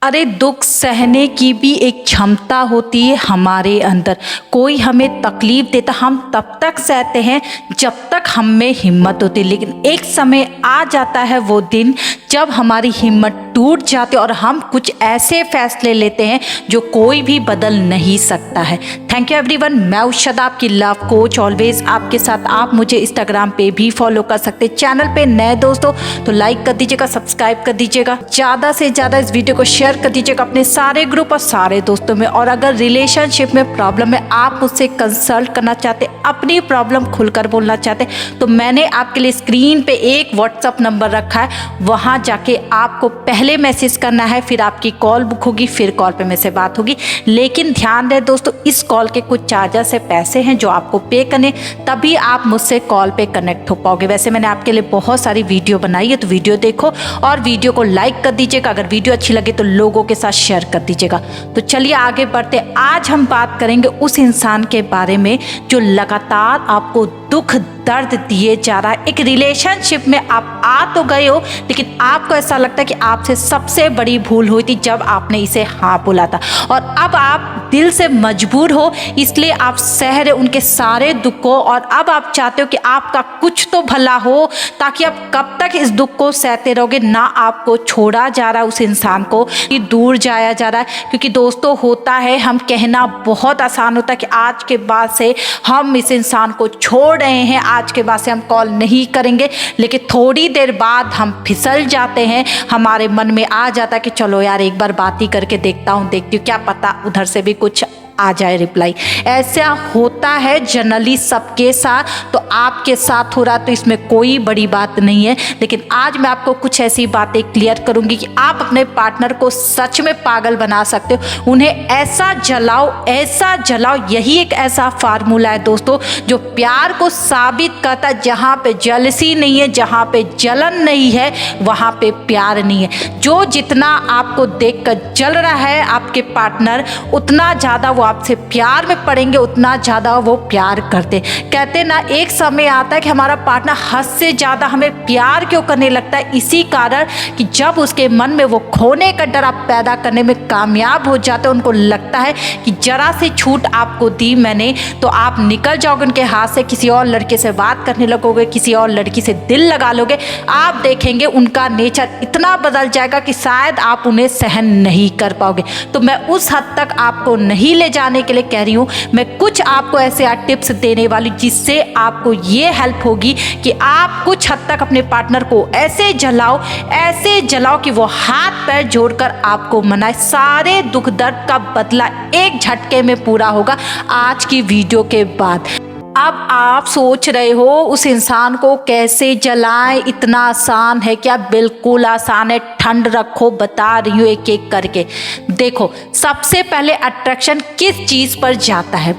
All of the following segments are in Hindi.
अरे दुख सहने की भी एक क्षमता होती है हमारे अंदर। कोई हमें तकलीफ देता हम तब तक सहते हैं जब तक हम में हिम्मत होती है, लेकिन एक समय आ जाता है वो दिन जब हमारी हिम्मत टूट जाती है और हम कुछ ऐसे फैसले लेते हैं जो कोई भी बदल नहीं सकता है। थैंक यू एवरीवन, मैं उषा आपकी लव कोच, ऑलवेज आपके साथ। आप मुझे इंस्टाग्राम पे भी फॉलो कर सकते हैं। चैनल पे नए दोस्तों तो लाइक कर दीजिएगा, सब्सक्राइब कर दीजिएगा, ज़्यादा से ज़्यादा इस वीडियो को शेयर कर दीजिएगा अपने सारे ग्रुप और सारे दोस्तों में। और अगर रिलेशनशिप में प्रॉब्लम है, आप मुझसे कंसल्ट करना चाहते, अपनी प्रॉब्लम खुलकर बोलना चाहते, तो मैंने आपके लिए स्क्रीन पे एक व्हाट्सअप नंबर रखा है, वहाँ जाके आपको पहले मैसेज करना है, फिर आपकी कॉल बुक होगी, फिर कॉल पे मेरे से बात होगी। लेकिन ध्यान दें दोस्तों, इस कॉल के कुछ चार्जर से पैसे हैं जो आपको पे करने, तभी आप मुझसे कॉल पे कनेक्ट हो पाओगे। वैसे मैंने आपके लिए बहुत सारी वीडियो बनाई है, तो वीडियो देखो और वीडियो को लाइक कर दीजिएगा। अगर वीडियो अच्छी लगे तो लोगों के साथ शेयर कर दीजिएगा। तो चलिए आगे बढ़ते। आज हम बात करेंगे उस इंसान के बारे में जो लगातार आपको दुख दर्द दिए जा रहा है। एक रिलेशनशिप में आप आ तो गए हो, लेकिन आपको ऐसा लगता है कि आपसे सबसे बड़ी भूल हुई थी जब आपने इसे हाँ बोला था, और अब आप दिल से मजबूर हो, इसलिए आप सह रहे उनके सारे दुख को। और अब आप चाहते हो कि आपका कुछ तो भला हो, ताकि आप कब तक इस दुख को सहते रहोगे। ना आपको छोड़ा जा रहा है उस इंसान को, कि दूर जाया जा रहा है। क्योंकि दोस्तों होता है, हम कहना बहुत आसान होता है कि आज के बाद से हम इस इंसान को छोड़ रहे हैं, आज के बाद से हम कॉल नहीं करेंगे। लेकिन थोड़ी देर बाद हम फिसल जाते हैं, हमारे मन में आ जाता है कि चलो यार एक बार बात ही करके देखता हूँ, देखती हूँ, क्या पता उधर से भी कुछ आ जाए रिप्लाई। ऐसा होता है जनरली सबके साथ, तो आपके साथ हो रहा तो इसमें कोई बड़ी बात नहीं है। लेकिन आज मैं आपको कुछ ऐसी बातें क्लियर करूंगी कि आप अपने पार्टनर को सच में पागल बना सकते हो। उन्हें ऐसा जलाओ, यही एक ऐसा फार्मूला है दोस्तों जो प्यार को साबित करता है। जहाँ पे जेलसी नहीं है, जहाँ पे जलन नहीं है, वहाँ पे प्यार नहीं है। जो जितना आपको देखकर जल रहा है आपके पार्टनर, उतना ज़्यादा वो आपसे प्यार में पड़ेंगे, उतना ज़्यादा वो प्यार करते। कहते ना, एक समय आता है कि हमारा पार्टनर हद से ज़्यादा हमें प्यार क्यों करने लगता है, इसी कारण कि जब उसके मन में वो खोने का डर आप पैदा करने में कामयाब हो जाते हो। उनको लगता है कि जरा सी छूट आपको दी मैंने तो आप निकल जाओगे उनके हाथ से, किसी और लड़के से बात करने लगोगे, किसी और लड़की से दिल लगा लोगे। आप देखेंगे उनका नेचर इतना बदल जाएगा कि शायद आप उन्हें सहन नहीं कर पाओगे। तो मैं उस हद तक आपको नहीं ले जाने के लिए कह रही हूँ, मैं कुछ आपको ऐसे टिप्स देने वाली जिससे आपको ये हेल्प होगी कि आप कुछ हद तक अपने पार्टनर को ऐसे जलाओ कि वो हाथ पैर जोड़कर आपको मनाए। सारे दुख दर्द का बदला एक झटके में पूरा होगा आज की वीडियो के बाद। अब आप सोच रहे हो उस इंसान को कैसे जलाएं, इतना आसान है क्या? बिल्कुल आसान है। ठंड रखो, बता रही हूँ एक एक करके। देखो, सबसे पहले अट्रैक्शन किस चीज़ पर जाता है?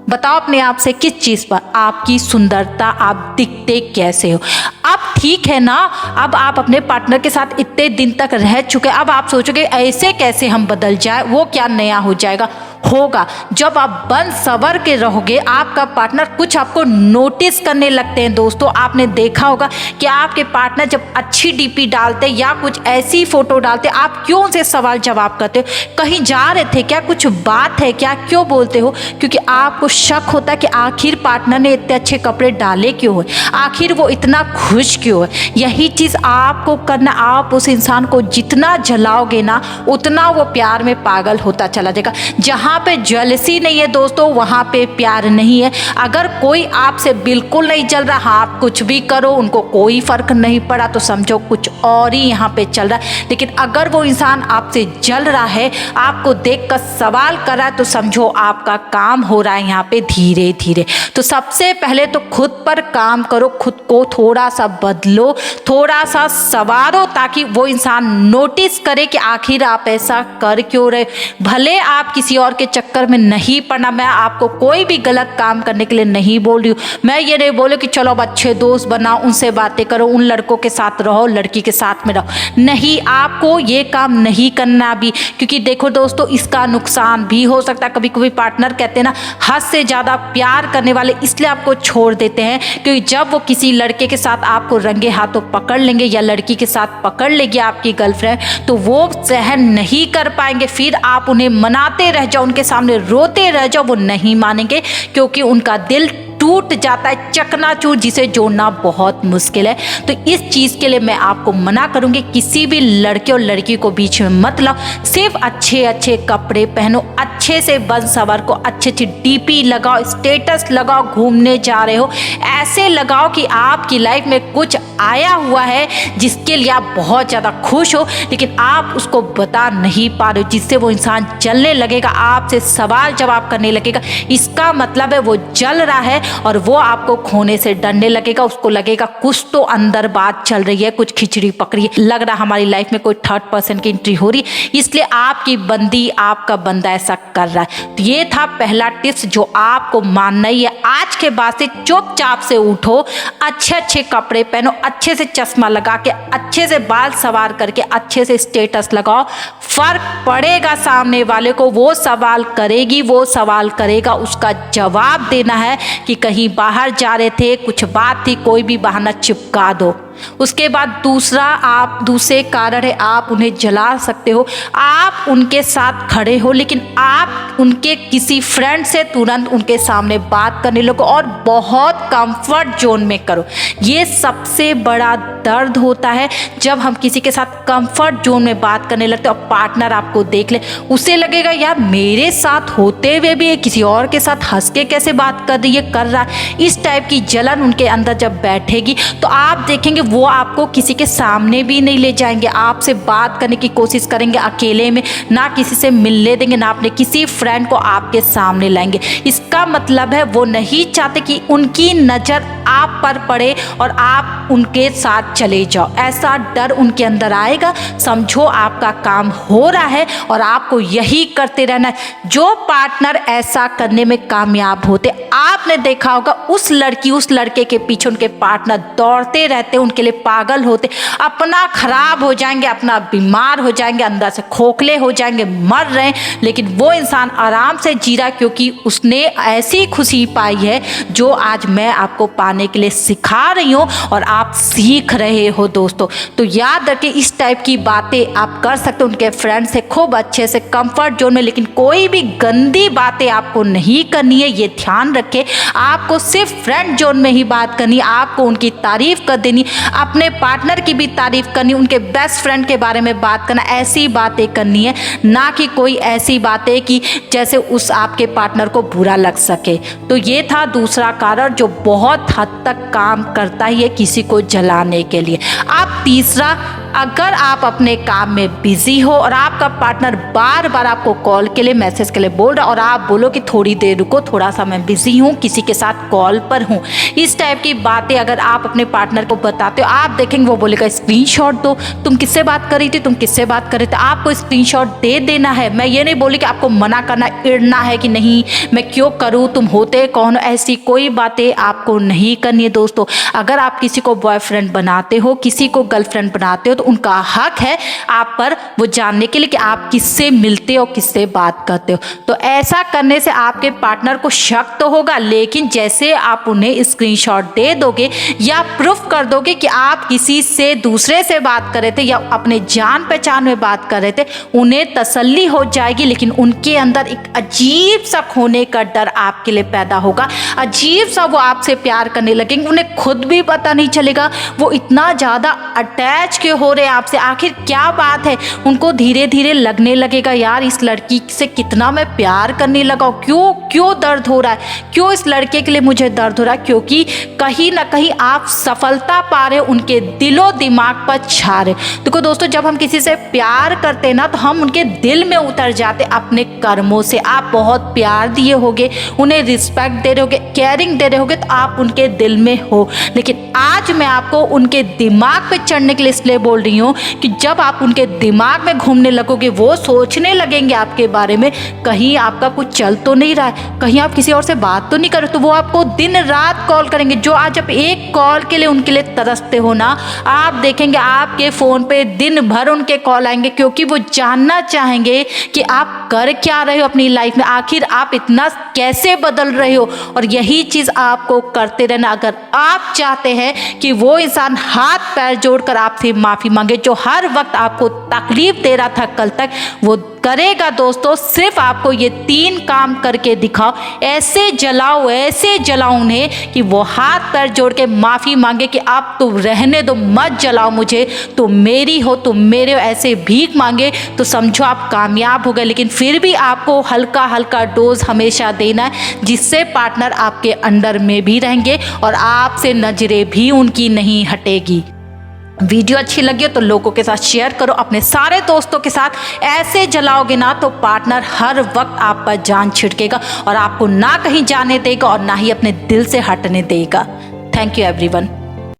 बताओ अपने आप से, किस चीज़ पर? आपकी सुंदरता, आप दिखते कैसे हो। अब ठीक है ना, अब आप अपने पार्टनर के साथ इतने दिन तक रह चुके, अब आप सोचोगे ऐसे कैसे हम बदल जाए, वो क्या नया हो जाएगा? होगा। जब आप बन सवर के रहोगे, आपका पार्टनर कुछ आपको नोटिस करने लगते हैं। दोस्तों आपने देखा होगा कि आपके पार्टनर जब अच्छी डीपी डालते या कुछ ऐसी फोटो डालते, आप क्यों उनसे सवाल जवाब करते हो? कहीं जा रहे थे क्या, कुछ बात है क्या, क्यों बोलते हो? क्योंकि आपको शक होता है कि आखिर पार्टनर ने इतने अच्छे कपड़े डाले क्यों है, आखिर वो इतना खुश क्यों है। यही चीज़ आपको करना। आप उस इंसान को जितना जलाओगे ना, उतना वो प्यार में पागल होता चला जाएगा। जहाँ पे जेलसी नहीं है दोस्तों, वहाँ पे प्यार नहीं है। अगर कोई आपसे बिल्कुल नहीं जल रहा, आप कुछ भी करो, उनको कोई फर्क नहीं पड़ा, तो समझो कुछ और ही यहाँ पे चल रहा है। लेकिन अगर वो इंसान आपसे जल रहा है, आपको देखकर सवाल कर रहा है, तो समझो आपका काम हो रहा है यहाँ पे धीरे धीरे। तो सबसे पहले तो खुद पर काम करो, खुद को थोड़ा सा बदलो, थोड़ा सा संवारो, ताकि वो इंसान नोटिस करे कि आखिर आप ऐसा कर क्यों रहे। भले आप किसी और के चक्कर में नहीं पड़ना। मैं आपको कोई भी गलत काम करने के लिए नहीं बोल रही हूँ। मैं ये नहीं बोलूँ कि चलो अब अच्छे दोस्त बनाओ, उनसे बातें करो, उन लड़कों के साथ रहो, लड़की के साथ में रहो। नहीं, आपको ये काम नहीं करना भी, क्योंकि देखो दोस्तों इसका नुकसान भी हो सकता है। कभी कभी पार्टनर कहते हैं ना, हद से ज़्यादा प्यार करने वाले इसलिए आपको छोड़ देते हैं क्योंकि जब वो किसी लड़के के साथ आपको रंगे हाथों पकड़ लेंगे या लड़की के साथ पकड़ लेगी आपकी गर्लफ्रेंड, तो वो सहन नहीं कर पाएंगे। फिर आप उन्हें मनाते रह जाओ, उनके सामने रोते रह जाओ, वो नहीं मानेंगे क्योंकि उनका दिल टूट जाता है चकनाचूर, जिसे जोड़ना बहुत मुश्किल है। तो इस चीज़ के लिए मैं आपको मना करूंगी, किसी भी लड़के और लड़की को बीच में मत लाओ। सिर्फ अच्छे अच्छे कपड़े पहनो, अच्छे से बन सवर को, अच्छी अच्छी डीपी लगाओ, स्टेटस लगाओ, घूमने जा रहे हो ऐसे लगाओ कि आपकी लाइफ में कुछ आया हुआ है जिसके लिए आप बहुत ज़्यादा खुश हो, लेकिन आप उसको बता नहीं पा रहे हो, जिससे वो इंसान जलने लगेगा, आपसे सवाल जवाब करने लगेगा। इसका मतलब है वो जल रहा है और वो आपको खोने से डरने लगेगा। उसको लगेगा कुछ तो अंदर बात चल रही है, कुछ खिचड़ी पकड़ी है, लग रहा हमारी लाइफ में कोई थर्ड पर्सन की एंट्री हो रही, इसलिए आपकी बंदी आपका बंदा ऐसा कर रहा है। तो ये था पहला टिप्स जो आपको मानना ही है। आज के बाद से चुपचाप से उठो, अच्छे अच्छे कपड़े पहनो, अच्छे से चश्मा लगा के, अच्छे से बाल सवार करके, अच्छे से स्टेटस लगाओ। फर्क पड़ेगा सामने वाले को, वो सवाल करेगी, वो सवाल करेगा, उसका जवाब देना है कि कहीं बाहर जा रहे थे, कुछ बात थी, कोई भी बहाना चिपका दो। उसके बाद दूसरे कारण है, आप उन्हें जला सकते हो। आप उनके साथ खड़े हो लेकिन आप उनके किसी फ्रेंड से तुरंत उनके सामने बात करने लगो और बहुत कंफर्ट जोन में करो। ये सबसे बड़ा दर्द होता है जब हम किसी के साथ कंफर्ट जोन में बात करने लगते हैं और पार्टनर आपको देख ले, उसे लगेगा यार मेरे साथ होते हुए भी किसी और के साथ हंस के कैसे बात कर रही है, कर रहा है। इस टाइप की जलन उनके अंदर जब बैठेगी तो आप देखेंगे वो आपको किसी के सामने भी नहीं ले जाएंगे, आपसे बात करने की कोशिश करेंगे अकेले में, ना किसी से मिलने देंगे, ना अपने किसी फ्रेंड को आपके सामने लाएंगे। इसका मतलब है वो नहीं चाहते कि उनकी नज़र आप पर पड़े और आप उनके साथ चले जाओ। ऐसा डर उनके अंदर आएगा, समझो आपका काम हो रहा है और आपको यही करते रहना है। जो पार्टनर ऐसा करने में कामयाब होते, आपने देखा होगा उस लड़की उस लड़के के पीछे उनके पार्टनर दौड़ते रहते, उनके लिए पागल होते, अपना खराब हो जाएंगे, अपना बीमार हो जाएंगे, अंदर से खोखले हो जाएंगे, मर रहे हैं, लेकिन वो इंसान आराम से जी रहा क्योंकि उसने ऐसी खुशी पाई है जो आज मैं आपको पाने के लिए सिखा रही हूँ और आप सीख रहे हो दोस्तों। तो याद रखिए इस टाइप की बातें आप कर सकते हो उनके फ्रेंड से खूब अच्छे से कंफर्ट जोन में, लेकिन कोई भी गंदी बातें आपको नहीं करनी है, ये ध्यान रखें। आपको सिर्फ फ्रेंड जोन में ही बात करनी है, आपको उनकी तारीफ कर देनी, अपने पार्टनर की भी तारीफ करनी, उनके बेस्ट फ्रेंड के बारे में बात करना, ऐसी बातें करनी है, ना कि कोई ऐसी बातें कि जैसे उस आपके पार्टनर को बुरा लग सके। तो ये था दूसरा कारण जो बहुत हद तक काम करता ही है किसी को जलाने के लिए। अब तीसरा, अगर आप अपने काम में बिजी हो और आपका पार्टनर बार बार आपको कॉल के लिए मैसेज के लिए बोल रहा और आप बोलो कि थोड़ी देर रुको, थोड़ा सा मैं बिजी हूँ, किसी के साथ कॉल पर हूँ, इस टाइप की बातें अगर आप अपने पार्टनर को बताते हो, आप देखेंगे वो बोलेगा स्क्रीनशॉट दो, तुम किससे बात कर रही थी, तुम किससे बात कर रहे थे, आपको स्क्रीनशॉट दे देना है। मैं ये नहीं बोली कि आपको मना करना, इड़ना है कि नहीं मैं क्यों करूँ, तुम होते कौन, ऐसी कोई बातें आपको नहीं करनी है दोस्तों। अगर आप किसी को बॉयफ्रेंड बनाते हो, किसी को गर्लफ्रेंड बनाते हो, तो उनका हक है आप पर वो जानने के लिए कि आप किससे मिलते हो, किससे बात करते हो। तो ऐसा करने से आपके पार्टनर को शक तो होगा, लेकिन जैसे आप उन्हें स्क्रीनशॉट दे दोगे या प्रूफ कर दोगे कि आप किसी से दूसरे से बात कर रहे थे या अपने जान पहचान में बात कर रहे थे, उन्हें तसल्ली हो जाएगी, लेकिन उनके अंदर एक अजीब सा खोने का डर आपके लिए पैदा होगा, अजीब सा वो आपसे प्यार करने लगेंगे, उन्हें खुद भी पता नहीं चलेगा वो इतना ज़्यादा अटैच क्यों हो रहे हैं आपसे, आखिर क्या बात है। उनको धीरे धीरे लगने लगेगा यार इस लड़की से कितना मैं प्यार करने लगा, क्यों दर्द हो रहा है, क्यों इस लड़के के लिए मुझे दर्द हो रहा है, क्योंकि कहीं ना कहीं आप सफलता पा रहे हो, उनके दिलो दिमाग पर छा रहे। देखो दोस्तों, जब हम किसी से प्यार करते हैं ना तो हम उनके दिल में उतर जाते अपने कर्मों से। आप बहुत प्यार दिए होगे, उन्हें रिस्पेक्ट दे रहे होगे, केयरिंग दे रहे होगे, तो आप उनके दिल में हो। लेकिन आज मैं आपको उनके दिमाग पे चढ़ने के लिए इसलिए बोल बोल रही हूँ कि जब आप उनके दिमाग में घूमने लगोगे, वो सोचने लगेंगे आपके बारे में, कहीं आपका कुछ चल तो नहीं रहा है, कहीं आप किसी और से बात तो नहीं कर रहे, तो वो आपको दिन रात कॉल करेंगे। जो आज आप एक कॉल के लिए उनके लिए तरसते हो ना, आप देखेंगे आपके फ़ोन पे दिन भर उनके कॉल आएंगे, क्योंकि वो जानना चाहेंगे कि आप कर क्या रहे हो अपनी लाइफ में, आखिर आप इतना कैसे बदल रहे हो। और यही चीज़ आपको करते रहना। अगर आप चाहते हैं कि वो इंसान हाथ पैर जोड़कर आपसे माफ़ी मांगे जो हर वक्त आपको तकलीफ दे रहा था कल तक, वो करेगा दोस्तों। सिर्फ आपको ये 3 काम करके दिखाओ, ऐसे जलाओ उन्हें कि वो हाथ पैर जोड़ के माफ़ी मांगे कि आप तो रहने दो, मत जलाओ मुझे, तुम मेरी हो, तुम मेरे हो, ऐसे भीख मांगे तो समझो आप कामयाब हो गए। लेकिन फिर भी आपको हल्का हल्का डोज हमेशा देना है, जिससे पार्टनर आपके अंडर में भी रहेंगे और आपसे नजरें भी उनकी नहीं हटेगी। वीडियो अच्छी लगी हो तो लोगों के साथ शेयर करो, अपने सारे दोस्तों के साथ। ऐसे जलाओगे ना तो पार्टनर हर वक्त आप पर जान छिड़केगा और आपको ना कहीं जाने देगा और ना ही अपने दिल से हटने देगा। Thank you everyone.